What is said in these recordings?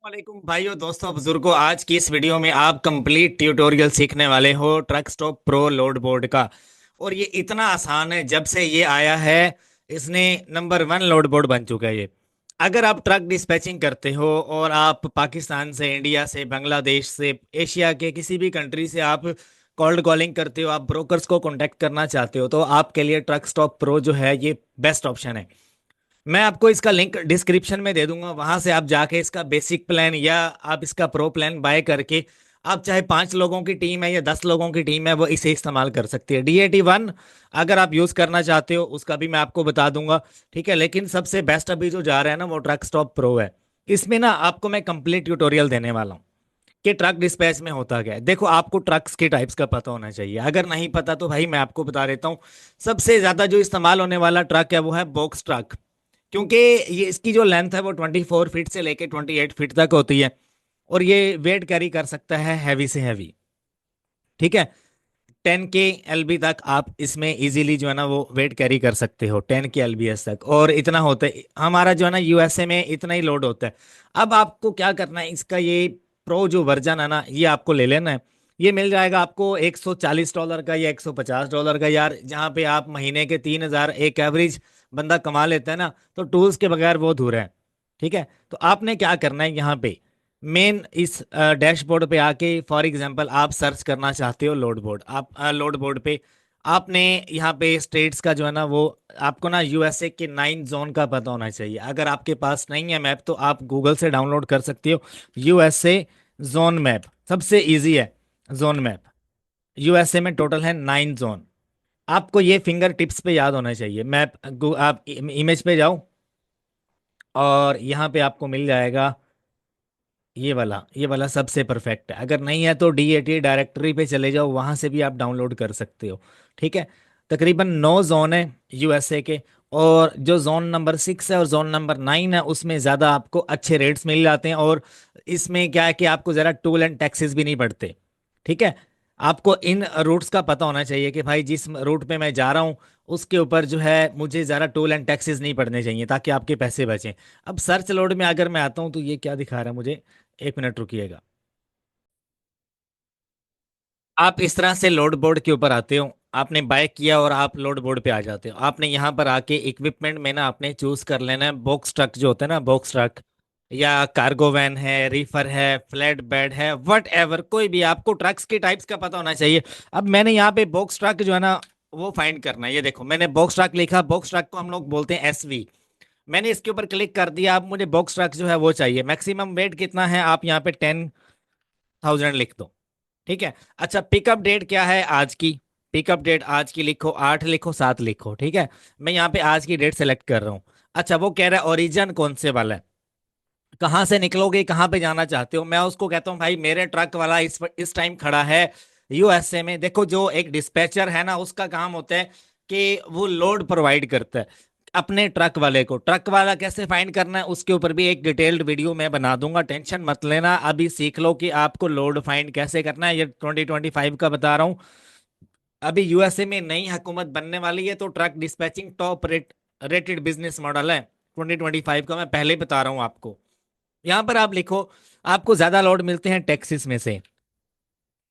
वालेकुम भाइयों दोस्तों बुजुर्गों, आज की इस वीडियो में आप कंप्लीट ट्यूटोरियल सीखने वाले हो truck stop pro load board का। और ये इतना आसान है, जब से ये आया है इसने नंबर वन लोड बोर्ड बन चुका है ये। अगर आप ट्रक डिस्पैचिंग करते हो और आप पाकिस्तान से, इंडिया से, बांग्लादेश से, एशिया के किसी भी कंट्री से आप कोल्ड कॉलिंग करते हो, आप ब्रोकर्स को कांटेक्ट करना चाहते हो, तो आपके लिए ट्रक स्टॉप प्रो जो है ये बेस्ट ऑप्शन है। मैं आपको इसका लिंक डिस्क्रिप्शन में दे दूंगा, वहां से आप जाके इसका बेसिक प्लान या आप इसका प्रो प्लान बाय करके आप चाहे 5 लोगों की टीम है या 10 लोगों की टीम है वो इसे इस्तेमाल कर सकती है। DAT1 अगर आप यूज करना चाहते हो उसका भी मैं आपको बता दूंगा। ठीक है, लेकिन सबसे बेस्ट अभी जो जा रहा है ना वो ट्रक स्टॉप प्रो है। इसमें ना आपको मैं कंप्लीट ट्यूटोरियल देने वाला हूँ कि ट्रक डिस्पैच में होता क्या है। देखो, आपको ट्रक्स के टाइप्स का पता होना चाहिए, अगर नहीं पता तो भाई मैं आपको बता देता हूँ। सबसे ज्यादा जो इस्तेमाल होने वाला ट्रक है वो है बॉक्स ट्रक, क्योंकि ये इसकी जो लेंथ है वो 24 फीट से लेके 28 फीट तक होती है। और ये वेट कैरी कर सकता है हैवी से हैवी। ठीक है, 10 kLB तक आप इसमें इजीली जो है ना वो वेट कैरी कर सकते हो, 10 kLBS तक। और इतना होता है हमारा जो है ना USA में इतना ही लोड होता है। अब आपको क्या करना है, इसका ये प्रो जो वर्जन है ना ये आपको ले लेना है। ये मिल जाएगा आपको $140 का या $150 का यार, जहाँ पे आप महीने के 3,000 एक एवरेज बंदा कमा लेता है ना, तो टूल्स के बगैर वो अधूरा है। ठीक है, तो आपने क्या करना है, यहाँ पे मेन इस डैशबोर्ड पे आके फॉर एग्जांपल आप सर्च करना चाहते हो लोड बोर्ड, आप लोड बोर्ड पे आपने यहाँ पे स्टेट्स का जो है ना वो आपको ना USA के 9 जोन का पता होना चाहिए। अगर आपके पास नहीं है मैप तो आप गूगल से डाउनलोड कर सकते हो। USA जोन मैप सबसे इजी है। जोन मैप USA में टोटल है 9 जोन। आपको ये फिंगर टिप्स पे याद होना चाहिए। मैप आप इमेज पे जाओ और यहाँ पे आपको मिल जाएगा ये वाला सबसे परफेक्ट है। अगर नहीं है तो DAT डायरेक्टरी पे चले जाओ, वहां से भी आप डाउनलोड कर सकते हो। ठीक है, तकरीबन 9 जोन है USA के। और जो जोन नंबर 6 है और जोन नंबर 9 है उसमें ज़्यादा आपको अच्छे रेट्स मिल जाते हैं। और इसमें क्या है कि आपको ज़रा टूल एंड टैक्सेस भी नहीं पड़ते। ठीक है, आपको इन रूट्स का पता होना चाहिए कि भाई जिस रूट पे मैं जा रहा हूँ उसके ऊपर जो है मुझे ज़रा टोल एंड टैक्सेस नहीं पड़ने चाहिए, ताकि आपके पैसे बचें। अब सर्च लोड में अगर मैं आता हूँ तो ये क्या दिखा रहा है मुझे, 1 मिनट रुकिएगा। आप इस तरह से लोड बोर्ड के ऊपर आते हो, आपने बाय किया और आप लोड बोर्ड पे आ जाते हो। आपने यहाँ पर आके इक्विपमेंट में ना आपने चूज कर लेना है बॉक्स ट्रक जो होता है ना, बॉक्स ट्रक या कार्गो वैन है, रीफर है, फ्लैट बेड है, वट एवर कोई भी, आपको ट्रक्स के टाइप्स का पता होना चाहिए। अब मैंने यहाँ पे बॉक्स ट्रक जो है ना वो फाइंड करना है। ये देखो मैंने बॉक्स ट्रक लिखा, बॉक्स ट्रक को हम लोग बोलते हैं SV। मैंने इसके ऊपर क्लिक कर दिया। अब मुझे बॉक्स ट्रक जो है वो चाहिए। मैक्सिमम वेट कितना है आप यहाँ पे 10,000 लिख दो। ठीक है, अच्छा पिकअप डेट क्या है आज की, पिकअप डेट आज की लिखो, 8 लिखो, 7 लिखो। ठीक है, मैं यहाँ पे आज की डेट सेलेक्ट कर रहा हूँ। अच्छा वो कह रहा है ओरिजिन कौन से वाला है, कहाँ से निकलोगे, कहाँ पे जाना चाहते हो। मैं उसको कहता हूँ भाई मेरे ट्रक वाला इस टाइम खड़ा है USA में। देखो जो एक डिस्पैचर है ना उसका काम होता है कि वो लोड प्रोवाइड करता है अपने ट्रक वाले को। ट्रक वाला कैसे फाइंड करना है उसके ऊपर भी एक डिटेल्ड वीडियो मैं बना दूंगा, टेंशन मत लेना। अभी सीख लो कि आपको लोड फाइंड कैसे करना है। ये 2025 का बता रहा हूँ। अभी USA में नई हुकूमत बनने वाली है तो truck dispatching top rated business model है 2025 का, मैं पहले ही बता रहा हूँ आपको। यहाँ पर आप लिखो आपको ज्यादा लोड मिलते हैं टेक्सिस में से।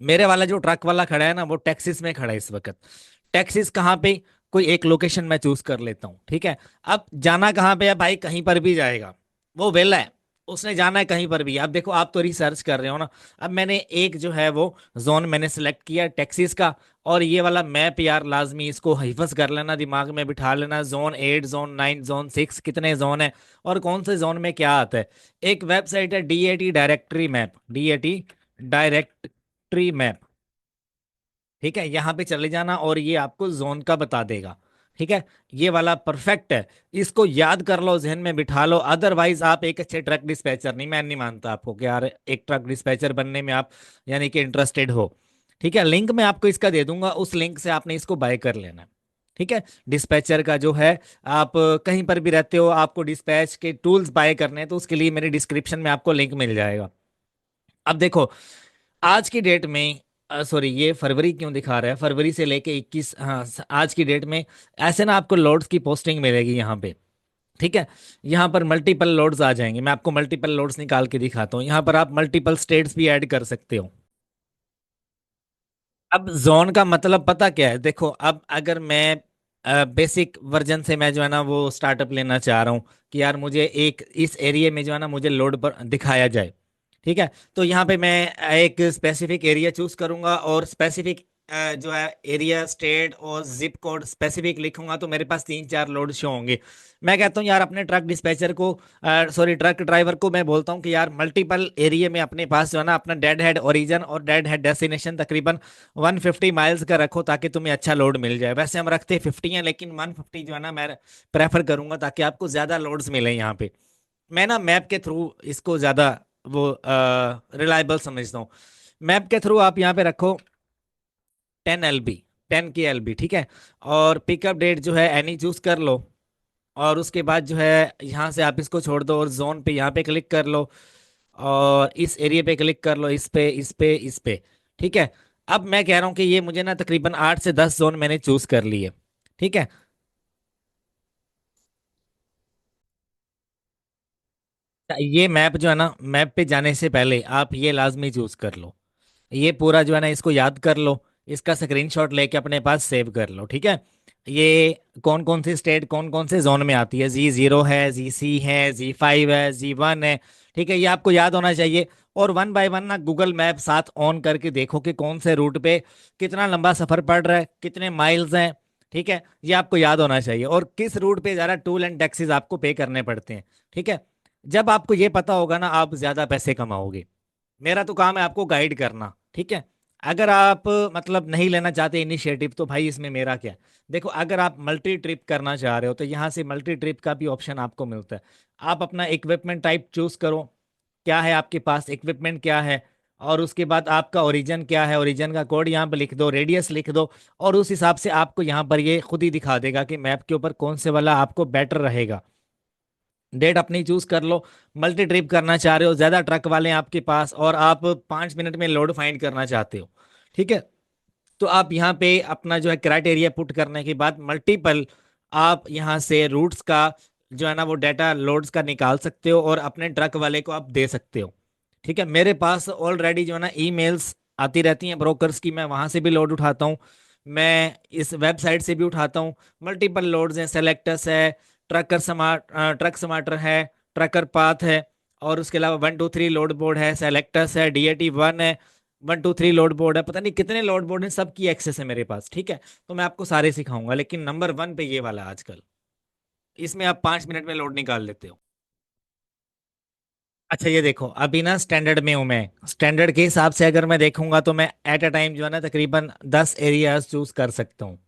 मेरे वाला जो ट्रक वाला खड़ा है ना वो टेक्सिस में खड़ा है इस वक्त। टेक्सिस कहाँ पे, कोई एक लोकेशन मैं चूज कर लेता हूँ। ठीक है, अब जाना कहाँ पे है भाई, कहीं पर भी जाएगा, वो वेला है, उसने जाना है कहीं पर भी। अब देखो आप तो रिसर्च कर रहे हो ना। अब मैंने एक जो है वो जोन मैंने सेलेक्ट किया टेक्सिस का। और ये वाला मैप यार लाजमी इसको हिफज कर लेना, दिमाग में बिठा लेना। जोन 8, जोन 9, जोन 6 कितने जोन है और कौन से जोन में क्या आता है। एक वेबसाइट है DAT directory map, DAT directory map. ठीक है, यहाँ पे चले जाना और ये आपको जोन का बता देगा। ठीक है, ये वाला परफेक्ट है, इसको याद कर लो, जहन में बिठा लो। अदरवाइज आप एक अच्छे ट्रक डिस्पैचर नहीं, मैं नहीं मानता आपको कि यार एक ट्रक डिस्पैचर बनने में आप यानी कि इंटरेस्टेड हो। ठीक है, लिंक मैं आपको इसका दे दूंगा, उस लिंक से आपने इसको बाय कर लेना है। ठीक है, डिस्पैचर का जो है आप कहीं पर भी रहते हो, आपको डिस्पैच के टूल्स बाय करने हैं तो उसके लिए मेरे डिस्क्रिप्शन में आपको लिंक मिल जाएगा। अब देखो आज की डेट में, सॉरी ये फरवरी क्यों दिखा रहा है, फरवरी से लेके 21, हाँ आज की डेट में ऐसे ना आपको लोड्स की पोस्टिंग मिलेगी यहाँ पे। ठीक है। यहाँ पर मल्टीपल लोड्स आ जाएंगे, मैं आपको मल्टीपल लोड्स निकाल के दिखाता हूँ। यहाँ पर आप मल्टीपल स्टेट्स भी ऐड कर सकते हो। अब जोन का मतलब पता क्या है, देखो अब अगर मैं बेसिक वर्जन से मैं जो है ना वो स्टार्टअप लेना चाह रहा हूँ कि यार मुझे एक इस एरिया में जो है ना मुझे लोड पर दिखाया जाए। ठीक है, तो यहाँ पे मैं एक स्पेसिफिक एरिया चूज करूंगा और स्पेसिफिक जो है एरिया, स्टेट और जिप कोड स्पेसिफिक लिखूंगा, तो मेरे पास 3-4 लोड शो होंगे। मैं कहता हूँ यार अपने ट्रक डिस्पैचर को, सॉरी ट्रक ड्राइवर को मैं बोलता हूँ कि यार मल्टीपल एरिया में अपने पास जो है ना अपना डेड हेड ओरिजिन और डेड हेड डेस्टिनेशन तकरीबन 150 माइल्स का रखो, ताकि तुम्हें अच्छा लोड मिल जाए। वैसे हम रखते 50 हैं, लेकिन 150 जो है ना मैं प्रेफर करूंगा, ताकि आपको ज्यादा लोड्स मिले यहाँ पे। मैं ना मैप के थ्रू इसको ज्यादा वो रिलायबल समझता हूँ। मैप के थ्रू आप यहाँ पे रखो 10 LB, 10 की LB, ठीक है। और पिकअप डेट जो है एनी चूज कर लो, और उसके बाद जो है यहाँ से आप इसको छोड़ दो और जोन पे यहाँ पे क्लिक कर लो, और इस एरिया पे क्लिक कर लो, इस पे। ठीक है। अब मैं कह रहा हूँ कि ये मुझे ना तकरीबन 8 से 10 जोन मैंने चूज कर लिए। ठीक है। ये मैप जो है ना, मैप पे जाने से पहले आप ये लाजमी चूज कर लो, ये पूरा जो है ना इसको याद कर लो, इसका स्क्रीनशॉट लेके अपने पास सेव कर लो। ठीक है। ये कौन कौन सी स्टेट कौन कौन से जोन में आती है, Z0 है, Z C है, Z5 है, Z1 है। ठीक है, ये आपको याद होना चाहिए। और वन बाय वन ना गूगल मैप साथ ऑन करके देखो कि कौन से रूट पे कितना लंबा सफर पड़ रहा है, कितने माइल्स हैं। ठीक है, ये आपको याद होना चाहिए, और किस रूट पे ज़्यादा टूल एंड टैक्सीज आपको पे करने पड़ते हैं। ठीक है। जब आपको ये पता होगा ना, आप ज़्यादा पैसे कमाओगे। मेरा तो काम है आपको गाइड करना। ठीक है। अगर आप मतलब नहीं लेना चाहते इनिशिएटिव, तो भाई इसमें मेरा क्या। देखो अगर आप मल्टी ट्रिप करना चाह रहे हो, तो यहाँ से मल्टी ट्रिप का भी ऑप्शन आपको मिलता है। आप अपना इक्विपमेंट टाइप चूज करो, क्या है आपके पास इक्विपमेंट क्या है, और उसके बाद आपका ओरिजिन क्या है, ओरिजिन का कोड यहाँ पर लिख दो, रेडियस लिख दो, और उस हिसाब से आपको यहाँ पर ये खुद ही दिखा देगा कि मैप के ऊपर कौन से वाला आपको बेटर रहेगा। डेट अपनी चूज कर लो। मल्टी ट्रिप करना चाह रहे हो, ज्यादा ट्रक वाले हैं आपके पास, और आप 5 मिनट में लोड फाइंड करना चाहते हो। ठीक है, तो आप यहाँ पे अपना जो है क्राइटेरिया पुट करने के बाद मल्टीपल आप यहाँ से रूट्स का जो है ना वो डाटा लोड्स का निकाल सकते हो, और अपने ट्रक वाले को आप दे सकते हो। ठीक है, मेरे पास ऑलरेडी जो है ना ईमेल्स आती रहती हैं ब्रोकर्स की, मैं वहां से भी लोड उठाता हूँ, मैं इस वेबसाइट से भी उठाता हूँ। मल्टीपल लोड्स हैं, सेलेक्टस है, ट्रक स्मार्टर है, ट्रकर पाथ है, और उसके अलावा 1 2 3 लोड बोर्ड है, सेलेक्टस है, DAT1 है, 1 2 3 लोड बोर्ड है, पता नहीं कितने लोड बोर्ड हैं, सबकी एक्सेस है मेरे पास। ठीक है, तो मैं आपको सारे सिखाऊंगा, लेकिन नंबर 1 पे ये वाला आजकल, इसमें आप 5 मिनट में लोड निकाल लेते हो। अच्छा ये देखो, अभी ना स्टैंडर्ड में हूँ मैं, स्टैंडर्ड के हिसाब से अगर मैं देखूंगा तो मैं एट अ टाइम जो है ना तकरीबन 10 एरियाज चूज कर सकता हूँ।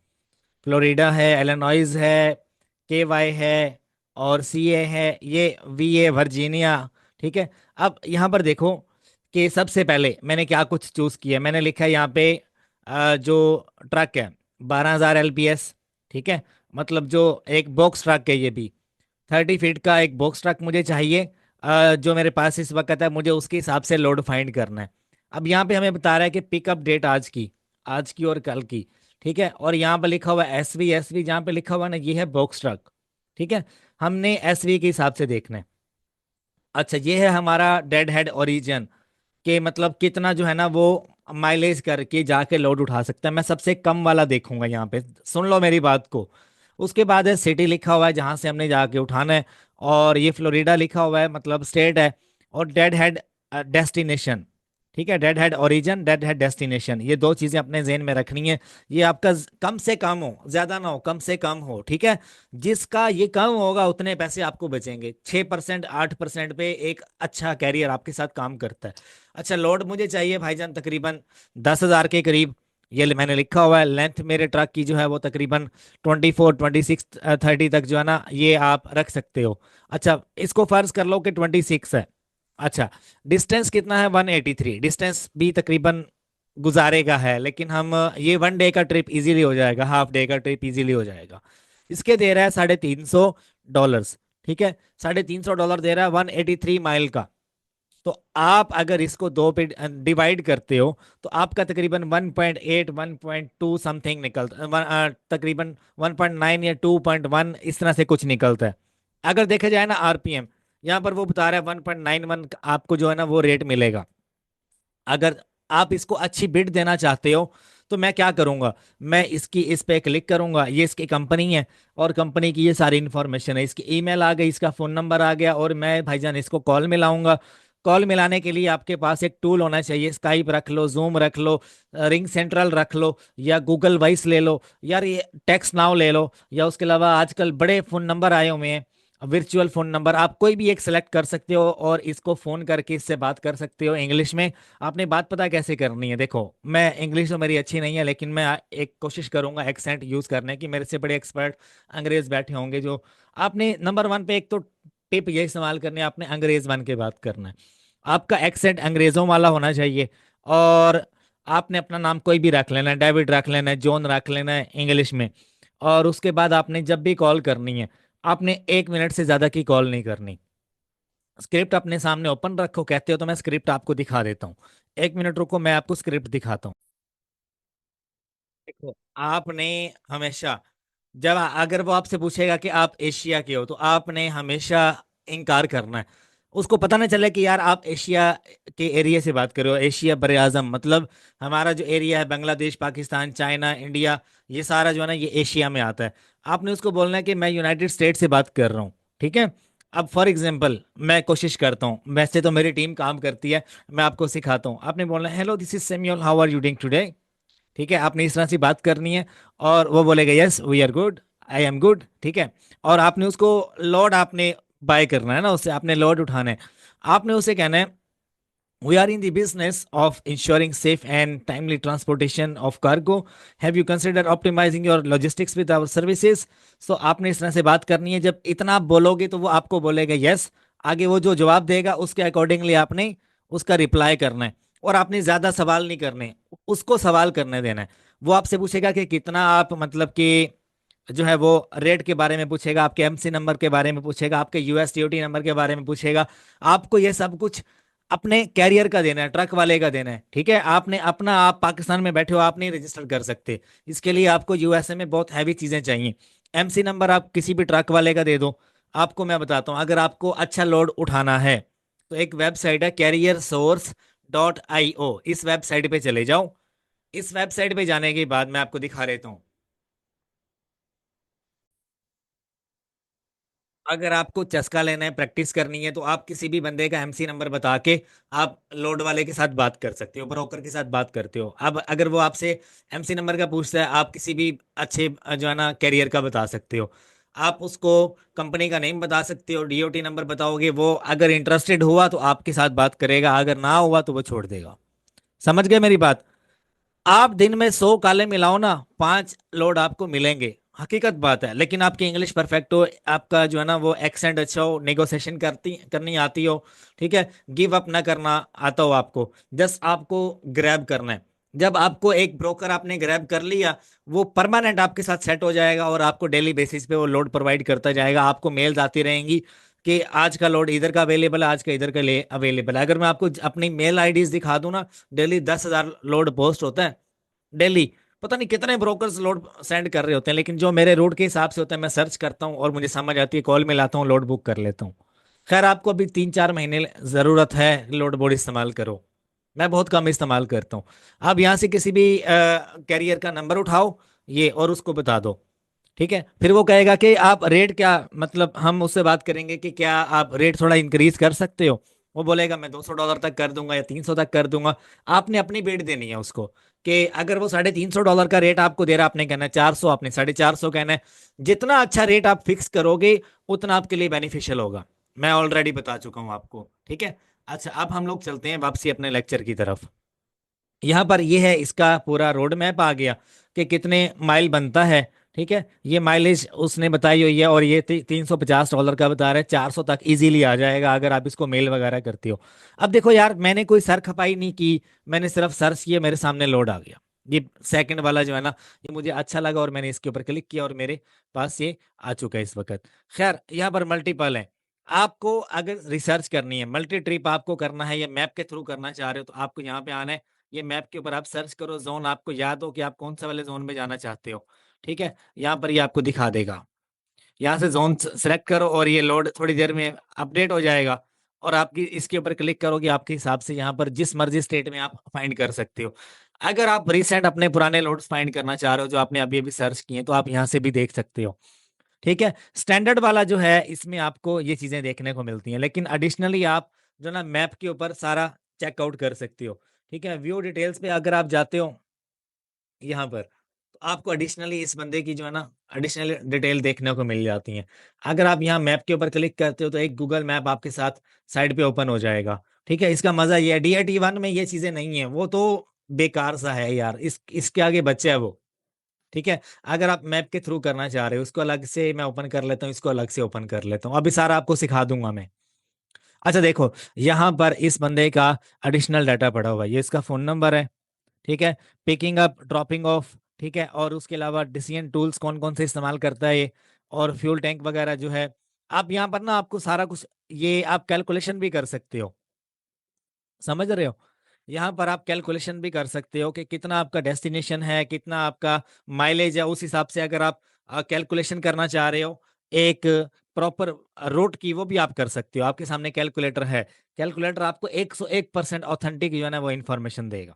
फ्लोरिडा है, एलिनॉइस है, KY है, और CA है, ये VA वर्जीनिया। ठीक है। अब यहाँ पर देखो कि सबसे पहले मैंने क्या कुछ चूज किया, मैंने लिखा है यहाँ पे जो ट्रक है 12,000 LPS। ठीक है, मतलब जो एक बॉक्स ट्रक है, ये भी 30 फीट का एक बॉक्स ट्रक मुझे चाहिए, जो मेरे पास इस वक्त है, मुझे उसके हिसाब से लोड फाइंड करना है। अब यहाँ पे हमें बता रहा है कि पिकअप डेट आज की और कल की। ठीक है, और यहाँ पे लिखा हुआ है SV जहाँ पे लिखा हुआ है ना, ये है बॉक्स ट्रक। ठीक है, हमने SV के हिसाब से देखना है। अच्छा ये है हमारा डेड हेड ओरिजिन, के मतलब कितना जो है ना वो माइलेज करके जाके लोड उठा सकता है। मैं सबसे कम वाला देखूंगा यहाँ पे, सुन लो मेरी बात को। उसके बाद है सिटी लिखा हुआ है जहां से हमने जाके उठाना है, और ये फ्लोरिडा लिखा हुआ है मतलब स्टेट है, और डेड हेड डेस्टिनेशन। ठीक है, dead head origin, dead head destination, ये दो चीजें अपने जेन में रखनी है। ये आपका कम से कम हो, ज्यादा ना हो, कम से कम हो। ठीक है, जिसका ये कम होगा उतने पैसे आपको बचेंगे। 6% 8% पे एक अच्छा कैरियर आपके साथ काम करता है। अच्छा लोड मुझे चाहिए भाईजान तकरीबन 10,000 के करीब, ये मैंने लिखा हुआ है। लेंथ मेरे ट्रक की जो है वो तकरीबन 24 26 30 तक जो है ना ये आप रख सकते हो। अच्छा इसको फर्ज कर लो कि 26 है। अच्छा डिस्टेंस कितना है, 183। डिस्टेंस भी तकरीबन गुजारेगा है, लेकिन हम ये 1 डे का ट्रिप इजीली हो जाएगा, हाफ डे का ट्रिप इजीली हो जाएगा। इसके दे रहा है $350। ठीक है, $350 दे रहा है 183 माइल का। तो आप अगर इसको दो पे डिवाइड करते हो, तो आपका तकरीबन 1.8 1.2 समथिंग निकलता तकरीबन 1.9 या 2.1 इस तरह से कुछ निकलता है। अगर देखा जाए ना आरपीएम, यहाँ पर वो बता रहा है 1.91 आपको जो है ना वो रेट मिलेगा। अगर आप इसको अच्छी बिड देना चाहते हो तो मैं क्या करूंगा, मैं इसकी इस पे क्लिक करूंगा, ये इसकी कंपनी है और कंपनी की ये सारी इंफॉर्मेशन है, इसकी ईमेल आ गई, इसका फोन नंबर आ गया, और मैं भाईजान इसको कॉल मिलाऊंगा। कॉल मिलाने के लिए आपके पास एक टूल होना चाहिए, स्काइप रख लो, जूम रख लो, रिंग सेंट्रल रख लो, या गूगल वॉइस ले लो, यार ये टेक्स्ट नाउ ले लो, या उसके अलावा आजकल बड़े फोन नंबर आए हुए हैं, वर्चुअल फोन नंबर, आप कोई भी एक सेलेक्ट कर सकते हो और इसको फोन करके इससे बात कर सकते हो इंग्लिश में। आपने बात पता कैसे करनी है, देखो मैं इंग्लिश तो मेरी अच्छी नहीं है, लेकिन मैं एक कोशिश करूंगा एक्सेंट यूज करने की, मेरे से बड़े एक्सपर्ट अंग्रेज बैठे होंगे जो। आपने नंबर वन पे एक तो टिप ये इस्तेमाल करनी है, आपने अंग्रेज बन के बात करना है, आपका एक्सेंट अंग्रेजों वाला होना चाहिए। और आपने अपना नाम कोई भी रख लेना है, डेविड रख लेना है, जॉन रख लेना है इंग्लिश में। और उसके बाद आपने जब भी कॉल करनी है, आपने 1 मिनट से ज्यादा की कॉल नहीं करनी। स्क्रिप्ट अपने सामने ओपन रखो, कहते हो तो मैं स्क्रिप्ट आपको दिखा देता हूँ। 1 मिनट रुको, मैं आपको स्क्रिप्ट दिखाता हूँ। देखो आपने हमेशा, जब अगर वो आपसे पूछेगा कि आप एशिया के हो, तो आपने हमेशा इनकार करना है। उसको पता ना चले कि यार आप एशिया के एरिया से बात कर रहे हो, एशिया बर आजम मतलब हमारा जो एरिया है, बांग्लादेश, पाकिस्तान, चाइना, इंडिया, ये सारा जो है ना ये एशिया में आता है। आपने उसको बोलना है कि मैं यूनाइटेड स्टेट से बात कर रहा हूँ, ठीक है। अब फॉर एग्जाम्पल मैं कोशिश करता हूँ, वैसे तो मेरी टीम काम करती है, मैं आपको सिखाता हूँ। आपने बोलना है hello this is Samuel, how are you doing today, ठीक है, आपने इस तरह से बात करनी है। और वो बोलेगा yes we are good, I am good, ठीक है। और आपने उसको लॉर्ड आपने बाय करना है ना, उससे आपने लॉर्ड उठाना है। आपने उसे कहना है we are in the business of ensuring safe and timely transportation of cargo. Have you considered optimizing your logistics with our services? So आपने इस तरह से बात करनी है, जब इतना आप बोलोगे तो वो आपको बोलेगा यस। आगे वो जो जवाब देगा उसके अकॉर्डिंगली आपने उसका रिप्लाई करना है। और आपने ज्यादा सवाल नहीं करने, उसको सवाल करने देना है। वो आपसे पूछेगा कि कितना आप मतलब कि जो है वो रेट के बारे में पूछेगा, आपके एमसी नंबर के बारे में पूछेगा, आपके यूएसटीओटी नंबर के बारे में पूछेगा। आपको ये सब कुछ अपने कैरियर का देना है, ट्रक वाले का देना है, ठीक है। आपने अपना, आप पाकिस्तान में बैठे हो, आप नहीं रजिस्टर कर सकते, इसके लिए आपको यूएसए में बहुत हैवी चीजें चाहिए। एमसी नंबर आप किसी भी ट्रक वाले का दे दो। आपको मैं बताता हूँ, अगर आपको अच्छा लोड उठाना है तो एक वेबसाइट है carriersource.io, इस वेबसाइट पे चले जाओ। इस वेबसाइट पे जाने के बाद मैं आपको दिखा देता हूँ। अगर आपको चस्का लेना है, प्रैक्टिस करनी है, तो आप किसी भी बंदे का एमसी नंबर बता के आप लोड वाले के साथ बात कर सकते हो, ब्रोकर के साथ बात करते हो। अब अगर वो आपसे एमसी नंबर का पूछता है, आप किसी भी अच्छे जो है ना कैरियर का बता सकते हो। आप उसको कंपनी का नेम बता सकते हो, डीओटी नंबर बताओगे, वो अगर इंटरेस्टेड हुआ तो आपके साथ बात करेगा, अगर ना हुआ तो वो छोड़ देगा। समझ गए मेरी बात। आप दिन में 100 काले मिलाओ ना, 5 लोड आपको मिलेंगे, हकीकत बात है। लेकिन आपकी इंग्लिश परफेक्ट हो, आपका जो है ना वो एक्सेंट अच्छा हो, नेगोशिएशन करती करनी आती हो, ठीक है, गिव अप ना करना आता हो आपको, जस्ट आपको ग्रैब करना है। जब आपको एक ब्रोकर आपने ग्रैब कर लिया, वो परमानेंट आपके साथ सेट हो जाएगा और आपको डेली बेसिस पे वो लोड प्रोवाइड करता जाएगा। आपको मेल्स आती रहेंगी कि आज का लोड इधर का अवेलेबल है, आज का इधर का ले अवेलेबल है। अगर मैं आपको अपनी मेल आईडीज दिखा दूं ना, डेली 10,000 लोड पोस्ट होता है डेली। पता नहीं कितने ब्रोकर्स लोड सेंड कर रहे होते हैं, लेकिन जो मेरे रूट के हिसाब से होता है मैं सर्च करता हूँ और मुझे समझ आती है, कॉल मिलाता हूँ, लोड बुक कर लेता हूँ। खैर आपको अभी 3-4 महीने जरूरत है लोड बोर्ड इस्तेमाल करो, मैं बहुत कम इस्तेमाल करता हूँ। आप यहाँ से किसी भी कैरियर का नंबर उठाओ ये और उसको बता दो, ठीक है। फिर वो कहेगा कि आप रेट क्या, मतलब हम उससे बात करेंगे कि क्या आप रेट थोड़ा इंक्रीज कर सकते हो। वो बोलेगा मैं $200 तक कर दूंगा या 300 तक कर दूंगा। आपने अपनी बिड देनी है उसको, कि अगर वो $350 का रेट आपको दे रहा, आपने कहना है 400, आपने 450 कहना है। जितना अच्छा रेट आप फिक्स करोगे उतना आपके लिए बेनिफिशियल होगा। मैं ऑलरेडी बता चुका हूँ आपको, ठीक है। अच्छा अब हम लोग चलते हैं वापसी अपने लेक्चर की तरफ। यहाँ पर ये है, इसका पूरा रोड मैप आ गया कि कितने माइल बनता है, ठीक है। ये माइलेज उसने बताई हुई है, और ये $350 का बता रहा है, 400 तक इजीली आ जाएगा अगर आप इसको मेल वगैरह करते हो। अब देखो यार, मैंने कोई सर खपाई नहीं की, मैंने सिर्फ सर्च किया, मेरे सामने लोड आ गया। ये सेकंड वाला जो है ना, ये मुझे अच्छा लगा और मैंने इसके ऊपर क्लिक किया और मेरे पास ये आ चुका है इस वक्त। खैर यहाँ पर मल्टीपल है। आपको अगर रिसर्च करनी है, मल्टी ट्रिप आपको करना है या मैप के थ्रू करना चाह रहे हो, तो आपको यहाँ पे आना है। ये मैप के ऊपर आप सर्च करो जोन, आपको याद हो कि आप कौन सा वाले जोन में जाना चाहते हो, ठीक है। यहाँ पर ये आपको दिखा देगा। यहाँ से जोन सेलेक्ट करो और ये लोड थोड़ी देर में अपडेट हो जाएगा, और आपकी इसके ऊपर क्लिक करोगे, आपके हिसाब से यहाँ पर जिस मर्जी स्टेट में आप फाइंड कर सकते हो। अगर आप रिसेंट अपने पुराने लोड्स फाइंड करना चाह रहे हो जो आपने अभी अभी सर्च किए, तो आप यहाँ से भी देख सकते हो। ठीक है, स्टैंडर्ड वाला जो है इसमें आपको ये चीजें देखने को मिलती हैं, लेकिन एडिशनली आप जो ना मैप के ऊपर सारा चेकआउट कर सकते हो। ठीक है, व्यू डिटेल्स पे अगर आप जाते हो यहाँ पर, तो आपको एडिशनली इस बंदे की जो है ना एडिशनल डिटेल देखने को मिल जाती हैं। अगर आप यहाँ मैप के ऊपर क्लिक करते हो तो एक गूगल मैप आपके साथ साइड पे ओपन हो जाएगा। ठीक है, इसका मजा ये है, DAT1 में ये चीजें नहीं है, वो तो बेकार सा है यार, इसके आगे बच्चे है वो। ठीक है, अगर आप मैप के थ्रू करना चाह रहे हो, उसको अलग से मैं ओपन कर लेता हूँ, इसको अलग से ओपन कर लेता हूँ, अभी सारा आपको सिखा दूंगा मैं। अच्छा देखो, यहाँ पर इस बंदे का एडिशनल डाटा पड़ा हुआ है, ये इसका फोन नंबर है। ठीक है, पिकिंग अप ड्रॉपिंग ऑफ, ठीक है, और उसके अलावा डिसीजन टूल्स कौन कौन से इस्तेमाल करता है ये, और फ्यूल टैंक वगैरह जो है। आप यहाँ पर ना आपको सारा कुछ, ये आप कैलकुलेशन भी कर सकते हो, समझ रहे हो। यहाँ पर आप कैलकुलेशन भी कर सकते हो कि कितना आपका डेस्टिनेशन है, कितना आपका माइलेज है, उस हिसाब से अगर आप कैलकुलेशन करना चाह रहे हो एक प्रॉपर रूट की, वो भी आप कर सकते हो। आपके सामने कैलकुलेटर है, कैलकुलेटर आपको 101% ऑथेंटिक जो है ना वो इन्फॉर्मेशन देगा।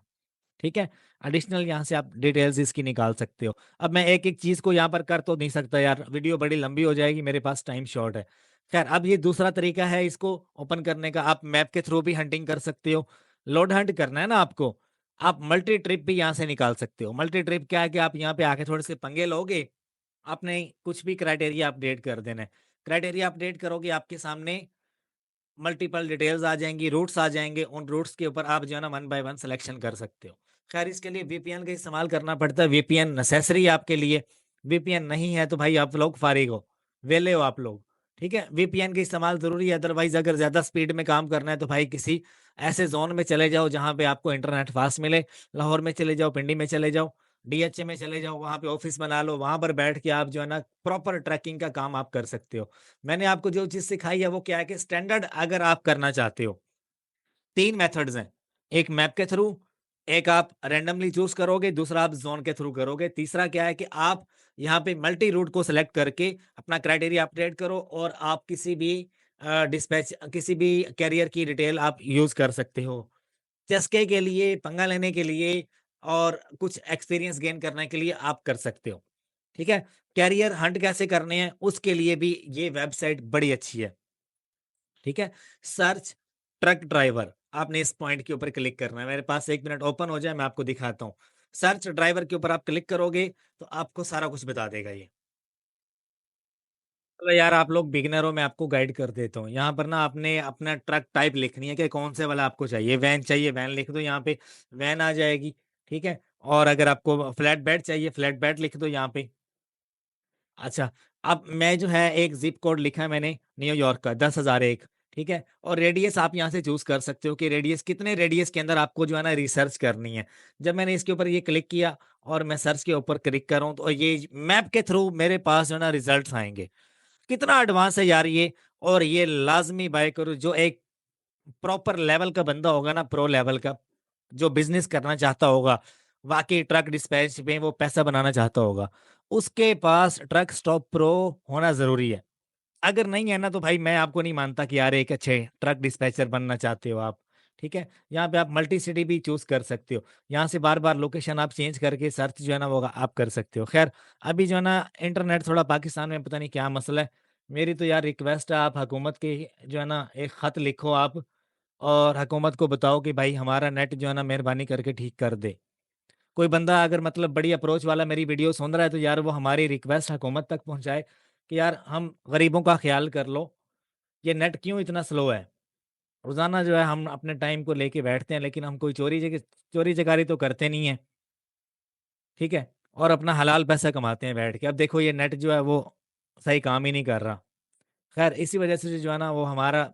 ठीक है, एडिशनल यहाँ से आप डिटेल्स इसकी निकाल सकते हो। अब मैं एक एक चीज को यहाँ पर कर तो नहीं सकता यार, वीडियो बड़ी लंबी हो जाएगी, मेरे पास टाइम शॉर्ट है। खैर, अब ये दूसरा तरीका है इसको ओपन करने का, आप मैप के थ्रू भी हंटिंग कर सकते हो। लोड हंट करना है ना आपको, आप मल्टी ट्रिप भी यहाँ से निकाल सकते हो। मल्टी ट्रिप क्या है कि आप यहाँ पे आके थोड़े से पंगे लोगे, आपने कुछ भी क्राइटेरिया अपडेट कर देना है। क्राइटेरिया अपडेट करोगे, आपके सामने मल्टीपल डिटेल्स आ जाएंगी, रूट्स आ जाएंगे, उन रूट्स के ऊपर आप जो है ना वन बाय वन सिलेक्शन कर सकते हो। खैर, इसके लिए VPN का इस्तेमाल करना पड़ता है, VPN नेसेसरी है आपके लिए। VPN नहीं है तो भाई आप लोग फारिग हो, वेले हो आप लोग। ठीक है, VPN का इस्तेमाल जरूरी है, अदरवाइज अगर ज्यादा स्पीड में काम करना है तो भाई किसी ऐसे जोन में चले जाओ जहां पे आपको इंटरनेट फास्ट मिले। लाहौर में चले जाओ, पिंडी में चले जाओ, DHA में चले जाओ, वहां पे ऑफिस बना लो, वहां पर बैठ के आप जो है ना प्रॉपर ट्रैकिंग का काम आप कर सकते हो। मैंने आपको जो चीज सिखाई है वो क्या है कि स्टैंडर्ड अगर आप करना चाहते हो, तीन मेथड्स हैं, एक मैप के थ्रू, एक आप रैंडमली चूज करोगे, दूसरा आप जोन के थ्रू करोगे, तीसरा क्या है कि आप यहाँ पे मल्टी रूट को सिलेक्ट करके अपना क्राइटेरिया अपडेट करो, और आप किसी भी डिस्पैच, किसी भी कैरियर की डिटेल आप यूज कर सकते हो, चस्के के लिए, पंगा लेने के लिए, और कुछ एक्सपीरियंस गेन करने के लिए आप कर सकते हो। ठीक है, कैरियर हंट कैसे करने हैं उसके लिए भी ये वेबसाइट बड़ी अच्छी है। ठीक है, सर्च ट्रक ड्राइवर, आपने इस पॉइंट के ऊपर क्लिक करना है, मेरे पास 1 मिनट ओपन हो जाए, मैं आपको दिखाता हूँ। सर्च ड्राइवर के ऊपर आप क्लिक करोगे तो आपको सारा कुछ बता देगा ये। चलो यार, आप लोग बिगिनर हो, मैं आपको गाइड कर देता हूँ। यहाँ पर ना आपने अपना ट्रक टाइप लिखनी है कि कौन से वाला आपको चाहिए। वैन चाहिए, वैन लिख दो यहाँ पे, वैन आ जाएगी। ठीक है, और अगर आपको फ्लैट बेड चाहिए, फ्लैट बेड लिख दो यहाँ पे। अच्छा, अब मैं जो है एक ज़िप कोड लिखा है मैंने न्यूयॉर्क का 10,001। ठीक है, और रेडियस आप यहाँ से चूज़ कर सकते हो कि रेडियस कितने रेडियस के अंदर आपको जो है ना रिसर्च करनी है। जब मैंने इसके ऊपर ये क्लिक किया और मैं सर्च के ऊपर क्लिक कर रहा हूँ, तो ये मैप के थ्रू मेरे पास जो है ना रिजल्ट्स आएँगे। कितना एडवांस है यार ये, और ये लाज़मी बाय करो, जो एक प्रॉपर लेवल का बंदा होगा ना, प्रो लेवल का, जो बिज़नेस करना चाहता होगा, वाक़ई ट्रक डिस्पैच में वो पैसा बनाना चाहता होगा, उसके पास ट्रक स्टॉप प्रो होना ज़रूरी है। अगर नहीं है ना तो भाई मैं आपको नहीं मानता कि यार एक अच्छे ट्रक डिस्पैचर बनना चाहते हो आप। ठीक है? यहाँ पे आप मल्टी सिटी भी चूज़ कर सकते हो। यहाँ से बार-बार लोकेशन आप चेंज करके सर्च जो है ना वो आप कर सकते हो। ख़ैर, अभी जो है ना इंटरनेट थोड़ा पाकिस्तान में पता नहीं क्या मसला है। मेरी तो यार रिक्वेस्ट है, आप हुकूमत के जो है ना एक ख़त लिखो आप, और हुकूमत को बताओ कि भाई हमारा नेट जो है ना मेहरबानी करके ठीक कर दे। कोई बंदा अगर मतलब बड़ी अप्रोच वाला मेरी वीडियो सुन रहा है तो यार वो हमारी रिक्वेस्ट हुकूमत तक पहुँचाए कि यार हम गरीबों का ख़्याल कर लो। ये नेट क्यों इतना स्लो है? रोज़ाना जो है हम अपने टाइम को लेके बैठते हैं, लेकिन हम कोई चोरी चकारी तो करते नहीं हैं, ठीक है? और अपना हलाल पैसा कमाते हैं बैठ के। अब देखो ये नेट जो है वो सही काम ही नहीं कर रहा। ख़ैर, इसी वजह से जो है ना वो हमारा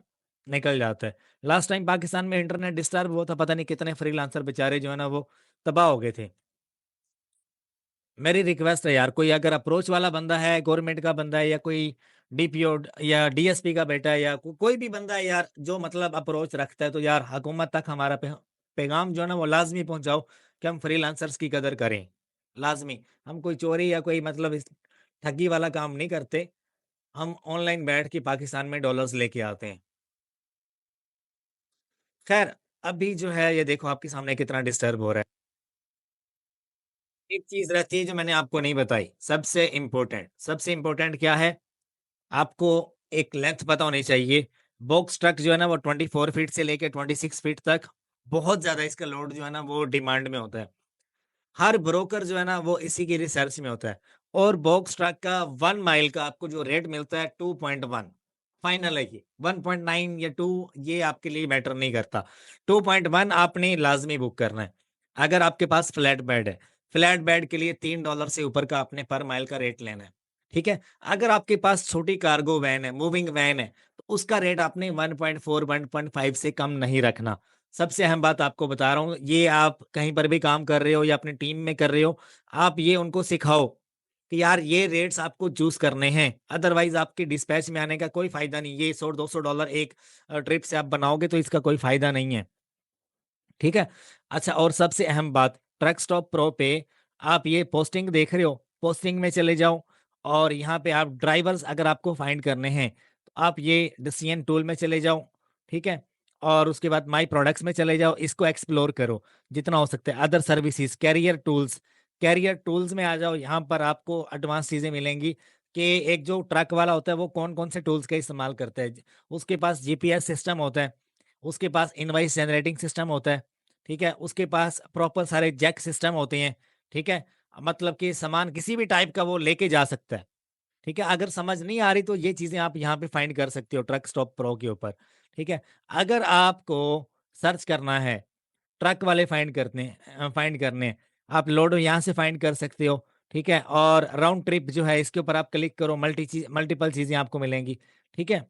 निकल जाता है। लास्ट टाइम पाकिस्तान में इंटरनेट डिस्टर्ब हुआ था, पता नहीं कितने फ्रीलांसर बेचारे जो है ना वो तबाह हो गए थे। मेरी रिक्वेस्ट है यार, कोई अगर अप्रोच वाला बंदा है, गवर्नमेंट का बंदा है, या कोई DPO या DSP का बेटा है, या कोई भी बंदा है यार जो मतलब अप्रोच रखता है, तो यार हुकूमत तक हमारा पैगाम जो है ना वो लाजमी पहुंचाओ कि हम फ्रीलांसर्स की कदर करें। लाजमी, हम कोई चोरी या कोई मतलब इस ठगी वाला काम नहीं करते। हम ऑनलाइन बैठ के पाकिस्तान में डॉलर्स लेके आते हैं। खैर, अभी जो है ये देखो आपके सामने कितना डिस्टर्ब हो रहा है। एक चीज़ रहती है जो मैंने आपको नहीं बताई, सबसे इम्पोर्टेंट क्या है? आपको एक लेंथ पता होनी चाहिए। बॉक्स ट्रक जो है ना वो 24 फीट से लेके 26 फीट तक बहुत ज़्यादा इसका लोड जो है ना वो डिमांड में होता है। हर ब्रोकर जो है ना वो इसी की रिसर्च में होता है और बॉक्स ट्रक का 1 माइल का आपको जो रेट मिलता है 2.1 फाइनल है ये। 1.9 या 2 ये आपके लिए मैटर नहीं करता। 2.1 आपने लाज़मी बुक करना है। अगर आपके पास फ्लैट बेड है, फ्लैट बेड के लिए $3 से ऊपर का आपने पर माइल का रेट लेना है। ठीक है? अगर आपके पास छोटी कार्गो वैन है, मूविंग वैन है, तो उसका रेट आपने 1.4 1.5 से कम नहीं रखना। सबसे अहम बात आपको बता रहा हूँ, ये आप कहीं पर भी काम कर रहे हो या अपनी टीम में कर रहे हो, आप ये उनको सिखाओ कि यार ये रेट्स आपको चूज़ करने हैं, अदरवाइज़ आपके डिस्पैच में आने का कोई फ़ायदा नहीं। ये $100-200 एक ट्रिप से आप बनाओगे तो इसका कोई फ़ायदा नहीं है। ठीक है? अच्छा और सबसे अहम बात ट्रक स्टॉप प्रो पे आप ये पोस्टिंग देख रहे हो, पोस्टिंग में चले जाओ और यहाँ पे आप ड्राइवर्स अगर आपको फाइंड करने हैं, तो आप ये डिसीजन टूल में चले जाओ, ठीक है? और उसके बाद माय प्रोडक्ट्स में चले जाओ, इसको एक्सप्लोर करो जितना हो सकता है। अदर सर्विसेज़, कैरियर टूल्स में आ जाओ, यहाँ पर आपको एडवांस चीज़ें मिलेंगी कि एक जो ट्रक वाला होता है वो कौन-कौन से टूल्स का इस्तेमाल करता है। उसके पास जीपीएस सिस्टम होता है, उसके पास इनवॉइस जनरेटिंग सिस्टम होता है। ठीक है? उसके पास प्रॉपर सारे जैक सिस्टम होते हैं, ठीक है? मतलब कि सामान किसी भी टाइप का वो लेके जा सकता है, ठीक है? अगर समझ नहीं आ रही तो ये चीज़ें आप यहाँ पे फाइंड कर सकते हो ट्रक स्टॉप प्रो के ऊपर, ठीक है? अगर आपको सर्च करना है, ट्रक वाले फाइंड करने हैं, आप लोड यहाँ से फाइंड कर सकते हो, ठीक है? और राउंड ट्रिप जो है इसके ऊपर आप क्लिक करो मल्टीपल चीज़ें आपको मिलेंगी, ठीक है?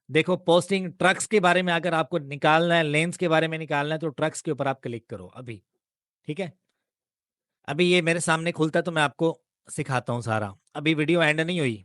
देखो पोस्टिंग ट्रक्स के बारे में अगर आपको निकालना है, लेन्स के बारे में निकालना है तो ट्रक्स के ऊपर आप क्लिक करो अभी, ठीक है? अभी ये मेरे सामने खुलता है तो मैं आपको सिखाता हूँ सारा। अभी वीडियो एंड नहीं हुई।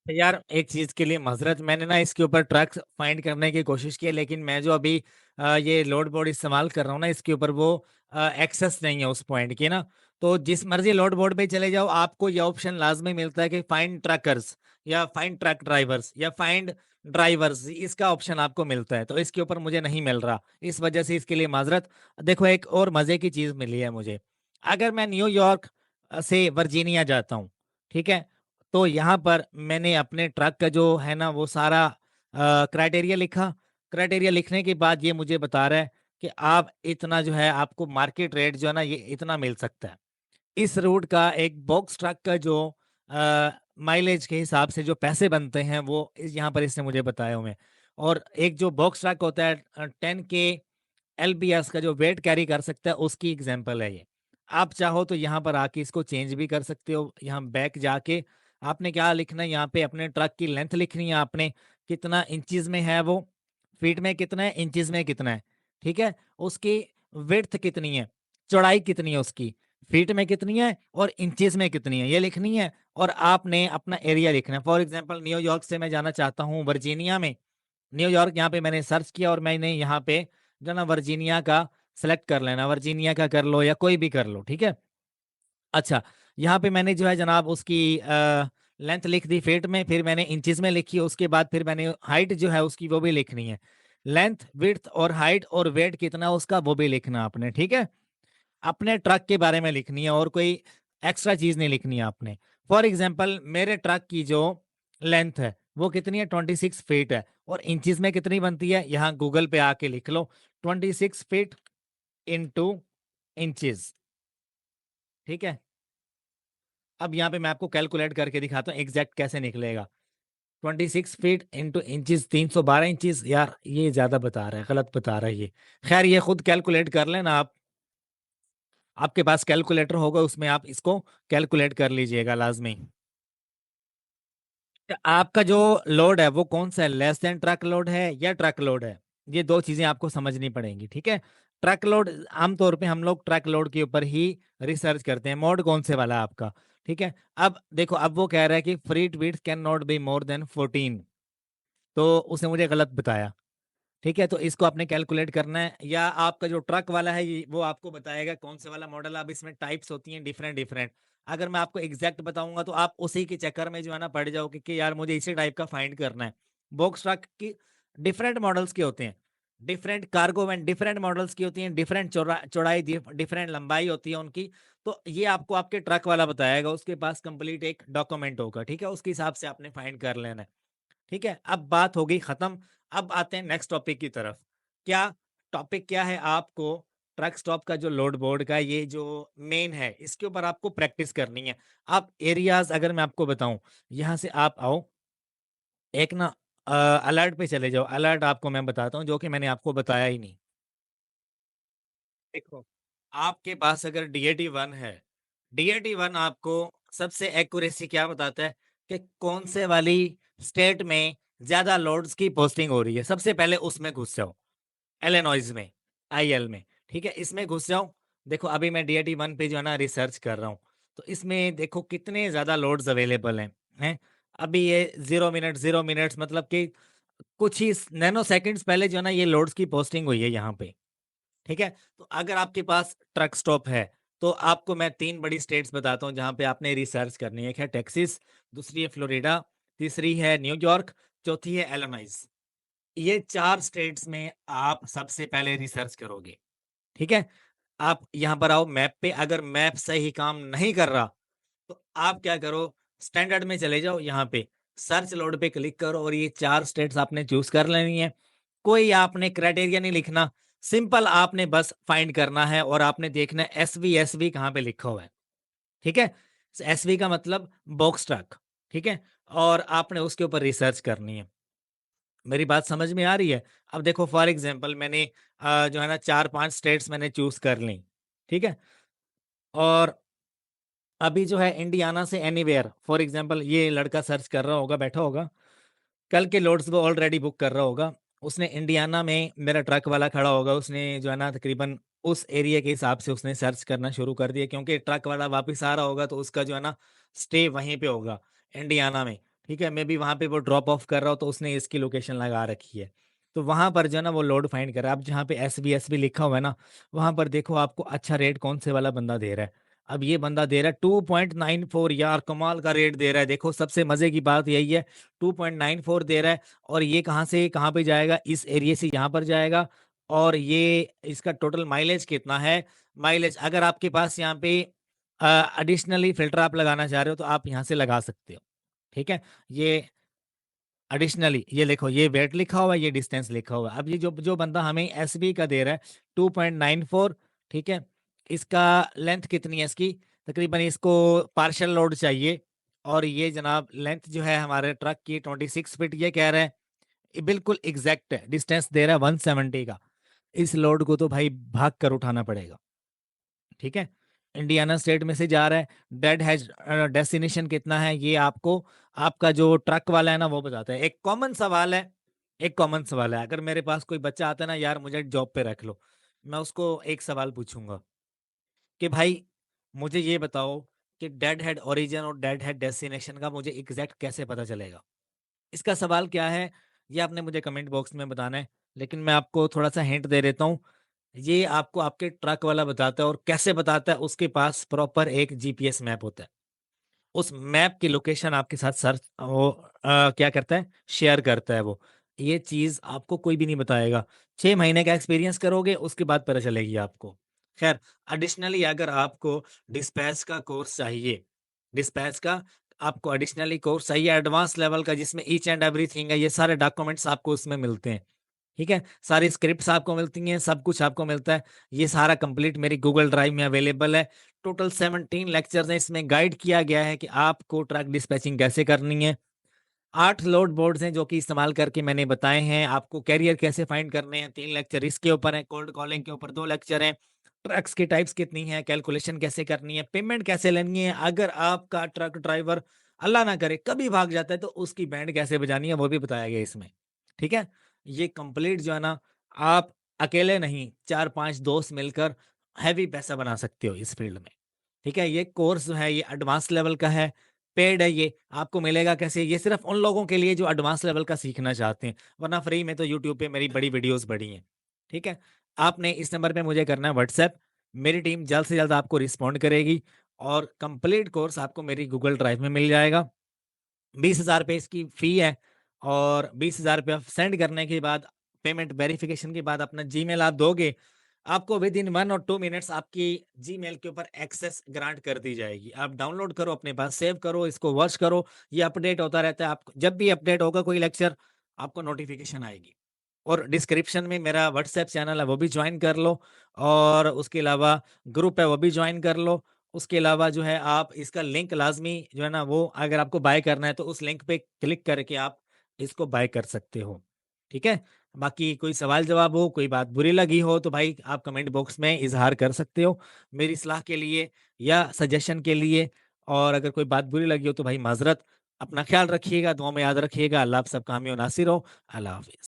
यार एक चीज़ के लिए माज़रत मैंने ना इसके ऊपर ट्रक्स फाइंड करने की कोशिश की है लेकिन मैं जो अभी ये लोड बोर्ड इस्तेमाल कर रहा हूँ ना इसके ऊपर वो एक्सेस नहीं है उस पॉइंट की ना। तो जिस मर्ज़ी लोड बोर्ड पे चले जाओ आपको ये ऑप्शन लाज़मी मिलता है कि फाइंड ट्रकर्स या फाइंड ट्रक ड्राइवर्स या फाइंड ड्राइवर्स इसका ऑप्शन आपको मिलता है। तो इसके ऊपर मुझे नहीं मिल रहा। इस वज़ह से इसके लिए माज़रत। देखो एक और मज़े की चीज़ मिली है मुझे। अगर मैं न्यूयॉर्क से वर्जीनिया जाता हूँ, ठीक है? तो यहाँ पर मैंने अपने ट्रक का जो है ना वो सारा क्राइटेरिया लिखा। क्राइटेरिया लिखने के बाद ये मुझे बता रहा है कि आप इतना जो है आपको मार्केट रेट जो है ना ये इतना मिल सकता है। इस रूट का एक बॉक्स ट्रक का जो माइलेज के हिसाब से जो पैसे बनते हैं वो इस यहाँ पर इसने मुझे बताए हुए हैं। और एक जो बॉक्स ट्रक होता है 10 के एलबीएस का जो वेट कैरी कर सकता है उसकी एग्जांपल है ये। आप चाहो तो यहाँ पर आके इसको चेंज भी कर सकते हो। यहाँ बैक जाके आपने क्या लिखना है यहाँ पे अपने ट्रक की लेंथ लिखनी है आपने, कितना इंचेज़ में है वो, फीट में कितना है, इंचेज़ में कितना है, ठीक है? उसकी विड्थ कितनी है, चौड़ाई कितनी है उसकी, फीट में कितनी है और इंचेज़ में कितनी है, ये लिखनी है और आपने अपना एरिया लिखना है। फॉर एग्ज़ाम्पल न्यूयॉर्क से मैं जाना चाहता हूँ वर्जीनिया में, न्यूयॉर्क यहाँ पे मैंने सर्च किया और मैंने यहाँ पे जो है ना वर्जीनिया का सेलेक्ट कर लेना, वर्जीनिया का कर लो या कोई भी कर लो, ठीक है? अच्छा, यहाँ पे मैंने जो है जनाब उसकी लेंथ लिख दी फीट में, फिर मैंने इंचेज़ में लिखी, उसके बाद फिर मैंने हाइट जो है उसकी वो भी लिखनी है। लेंथ, विड्थ और हाइट और वेट कितना है उसका वो भी लिखना आपने, ठीक है? अपने ट्रक के बारे में लिखनी है और कोई एक्स्ट्रा चीज़ नहीं लिखनी है आपने। फॉर एग्ज़ाम्पल मेरे ट्रक की जो लेंथ है, वो कितनी है 26 फीट है और इंचेज़ में कितनी बनती है, यहाँ गूगल पे आके लिख लो 26 फीट इंटू इंचेज़, ठीक है? अब यहाँ पे मैं आपको कैलकुलेट करके दिखाता हूँ एग्ज़ैक्ट कैसे निकलेगा। 26 फीट इंटू इंचेज़ 312 इंचेज़ यार ये ज़्यादा बता रहा है, गलत बता रहा है ये। ख़ैर ये खुद कैलकुलेट कर लेना आप, आपके पास कैलकुलेटर होगा उसमें आप इसको कैलकुलेट कर लीजिएगा लाज़मी। आपका जो लोड है वो कौन-सा है? लेस दैन ट्रक लोड है या ट्रक लोड है? ये 2 चीज़ें आपको समझनी पड़ेंगी, ठीक है? ट्रक लोड आम तौर पे हम लोग ट्रक लोड के ऊपर ही रिसर्च करते हैं, मोड कौन से वाला है आपका, ठीक है? अब देखो अब वो कह रहा है कि fret width can not be more than 14 तो उसने मुझे गलत बताया, ठीक है? तो इसको आपने कैलकुलेट करना है या आपका जो ट्रक वाला है ये वो आपको बताएगा कौन से वाला मॉडल अब इसमें टाइप्स होती हैं डिफरेंट-डिफरेंट। अगर मैं आपको एग्जैक्ट बताऊंगा तो आप उसी के चक्कर में जो है ना पड़ जाओगे कि यार मुझे इसी टाइप का फाइंड करना है। बॉक्स ट्रक की डिफरेंट मॉडल्स के होते हैं, different cargo van different models की होती हैं, डिफरेंट चौड़ाई डिफरेंट लंबाई होती है उनकी। तो ये आपको आपके ट्रक वाला बताएगा, उसके पास कंप्लीट एक डॉक्यूमेंट होगा, ठीक है, उसके हिसाब से आपने फाइंड कर लेना है। ठीक है, अब बात हो गई खत्म। अब आते हैं नेक्स्ट टॉपिक की तरफ। क्या टॉपिक क्या है? आपको ट्रक स्टॉप का जो लोड बोर्ड का ये जो मेन है, इसके ऊपर आपको प्रैक्टिस करनी है। आप एरियाज अगर मैं आपको बताऊं, यहाँ से आप आओ, एक ना अलर्ट पे चले जाओ। अलर्ट आपको मैं बताता हूँ, जो कि मैंने आपको बताया ही नहीं। देखो, आपके पास अगर DAT-1 है, DAT-1 आपको सबसे एक्यूरेसी क्या बताता है कि कौन से वाली स्टेट में ज्यादा लोड्स की पोस्टिंग हो रही है। सबसे पहले उसमें घुस जाओ, एलिनॉइस में, IL में। ठीक है, इसमें घुस जाओ। देखो अभी मैं DAT-1 पे जो है ना रिसर्च कर रहा हूँ, तो इसमें देखो कितने ज्यादा लोड्स अवेलेबल हैं। अभी ये 0 मिनट्स मतलब कि कुछ ही नैनो सेकंड्स पहले जो है ना ये लोड्स की पोस्टिंग हुई है यहाँ पे। ठीक है, तो अगर आपके पास ट्रक स्टॉप है, तो आपको मैं 3 बड़ी स्टेट्स बताता हूँ जहाँ पे आपने रिसर्च करनी है। एक है टेक्सास, दूसरी है फ्लोरिडा, तीसरी है न्यूयॉर्क, चौथी है इलिनॉइस। ये 4 स्टेट्स में आप सबसे पहले रिसर्च करोगे। ठीक है, आप यहाँ पर आओ मैप पे। अगर मैप सही काम नहीं कर रहा, तो आप क्या करो, स्टैंडर्ड में चले जाओ, यहाँ पे सर्च लोड पे क्लिक करो और ये 4 स्टेट्स आपने चूज़ कर लेनी है। कोई आपने क्राइटेरिया नहीं लिखना, सिंपल आपने बस फाइंड करना है और आपने देखना है एसवी एसवी कहाँ पे लिखा हुआ है। ठीक है? एसवी का मतलब बॉक्स ट्रक, ठीक है? और आपने उसके ऊपर रिसर्च करनी है। मेरी बात समझ में आ रही है? अब देखो फॉर एग्ज़ाम्पल मैंने जो है ना 4-5 स्टेट्स मैंने चूज़ कर ली, ठीक है? और अभी जो है इंडियाना से एनीवेयर फॉर एग्ज़ाम्पल ये लड़का सर्च कर रहा होगा, बैठा होगा, कल के लोड्स वो ऑलरेडी बुक कर रहा होगा। उसने इंडियाना में मेरा ट्रक वाला खड़ा होगा, उसने जो है ना तकरीबन उस एरिया के हिसाब से उसने सर्च करना शुरू कर दिया, क्योंकि ट्रक वाला वापस आ रहा होगा तो उसका जो है ना स्टे वहीं पे होगा, इंडियाना में। ठीक है, मैं भी वहाँ पे वो ड्रॉप ऑफ कर रहा हूँ तो उसने इसकी लोकेशन लगा रखी है। तो वहाँ पर जो है ना वो लोड फाइंड कर रहा है। अब जहाँ पे एसबी लिखा हुआ है ना, वहाँ पर देखो आपको अच्छा रेट कौन से वाला बंदा दे रहा है। अब ये बंदा दे रहा है 2.94, यार कमाल का रेट दे रहा है। देखो सबसे मजे की बात यही है, 2.94 दे रहा है। और ये कहाँ से कहाँ पे जाएगा, इस एरिया से यहाँ पर जाएगा। और ये इसका टोटल माइलेज कितना है? माइलेज अगर आपके पास यहाँ पे एडिशनली फिल्टर आप लगाना चाह रहे हो तो आप यहाँ से लगा सकते हो। ठीक है, ये एडिशनली ये देखो, ये वेट लिखा हुआ है, ये डिस्टेंस लिखा हुआ है। अब ये जो जो बंदा हमें एसबी का दे रहा है 2.94, ठीक है, इसका लेंथ कितनी है इसकी? तकरीबन इसको पार्शियल लोड चाहिए। और ये जनाब लेंथ जो है हमारे ट्रक की 26 फीट ये कह रहा है। ये बिल्कुल एग्जैक्ट है, डिस्टेंस दे रहा है 170 का। इस लोड को तो भाई भाग कर उठाना पड़ेगा। ठीक है, इंडियाना स्टेट में से जा रहा है। डेड हैज डेस्टिनेशन कितना है ये आपको आपका जो ट्रक वाला है ना वो बताता है। एक कॉमन सवाल है, एक कॉमन सवाल है, अगर मेरे पास कोई बच्चा आता है ना, यार मुझे जॉब पे रख लो, मैं उसको एक सवाल पूछूंगा कि भाई मुझे ये बताओ कि डेड हेड ओरिजिन और डेड हेड डेस्टिनेशन का मुझे एग्जैक्ट कैसे पता चलेगा। इसका सवाल क्या है, ये आपने मुझे कमेंट बॉक्स में बताना है। लेकिन मैं आपको थोड़ा सा हिंट दे देता हूँ, ये आपको आपके ट्रक वाला बताता है। और कैसे बताता है? उसके पास प्रॉपर एक जीपीएस मैप होता है। उस मैप की लोकेशन आपके साथ सर्च वो क्या करता है, शेयर करता है वो। ये चीज आपको कोई भी नहीं बताएगा। 6 महीने का एक्सपीरियंस करोगे उसके बाद पता चलेगी आपको। खैर, एडिशनली अगर आपको डिस्पैच का कोर्स चाहिए, डिस्पैच का आपको एडिशनली कोर्स चाहिए एडवांस लेवल का, जिसमें ईच एंड एवरीथिंग है, ये सारे डॉक्यूमेंट्स आपको उसमें मिलते हैं। ठीक है, सारी स्क्रिप्ट्स आपको मिलती हैं, सब कुछ आपको मिलता है। ये सारा कंप्लीट मेरी गूगल ड्राइव में अवेलेबल है। टोटल 17 लेक्चर्स हैं, इसमें गाइड किया गया है कि आपको ट्रक डिस्पैचिंग कैसे करनी है। 8 लोड बोर्ड्स हैं जो कि इस्तेमाल करके मैंने बताए हैं। आपको कैरियर कैसे फाइंड करने हैं, 3 लेक्चर इसके ऊपर है। कोल्ड कॉलिंग के ऊपर 2 लेक्चर हैं। ट्रक्स की टाइप्स कितनी है, कैलकुलेशन कैसे करनी है, पेमेंट कैसे लेनी है, अगर आपका ट्रक ड्राइवर अल्लाह ना करे कभी भाग जाता है तो उसकी बैंड कैसे बजानी है, वो भी बताया गया इसमें। ठीक है, ये कंप्लीट जो है ना, आप अकेले नहीं 4-5 दोस्त मिलकर हैवी पैसा बना सकते हो इस फील्ड में। ठीक है, ये कोर्स जो है ये एडवांस लेवल का है, पेड है। ये आपको मिलेगा कैसे? ये सिर्फ उन लोगों के लिए जो एडवांस लेवल का सीखना चाहते हैं, वरना फ्री में तो यूट्यूब पे मेरी बड़ी वीडियोस पड़ी हैं। ठीक है, आपने इस नंबर पे मुझे करना है व्हाट्सएप। मेरी टीम जल्द से जल्द आपको रिस्पॉन्ड करेगी। और कंप्लीट कोर्स आपको मेरी गूगल ड्राइव में मिल जाएगा। 20,000 रुपए इसकी फ़ी है और 20,000 रुपया सेंड करने के बाद, पेमेंट वेरिफ़िकेशन के बाद अपना जीमेल आप दोगे, आपको विदिन 1 और 2 मिनट्स आपकी जीमेल के ऊपर एक्सेस ग्रांट कर दी जाएगी। आप डाउनलोड करो, अपने पास सेव करो, इसको वॉच करो, ये अपडेट होता रहता है। आप जब भी अपडेट होगा कोई लेक्चर, आपको नोटिफ़िकेशन आएगी। और डिस्क्रिप्शन में मेरा व्हाट्सएप चैनल है, वो भी जॉइन कर लो और उसके अलावा ग्रुप है, वो भी जॉइन कर लो। उसके अलावा जो है आप इसका लिंक लाज़मी जो है ना, वो अगर आपको बाय करना है तो उस लिंक पे क्लिक करके आप इसको बाय कर सकते हो। ठीक है? बाकी कोई सवाल-जवाब हो, कोई बात बुरी लगी हो तो भाई आप कमेंट बॉक्स में इज़हार कर सकते हो, मेरी सलाह के लिए या सजेशन के लिए। और अगर कोई बात बुरी लगी हो तो भाई माज़रत। अपना ख़्याल रखिएगा, दुआ में याद रखिएगा। अल्लाह आप सबका हामी और नासिर हो। अल्लाह हाफ़िज़।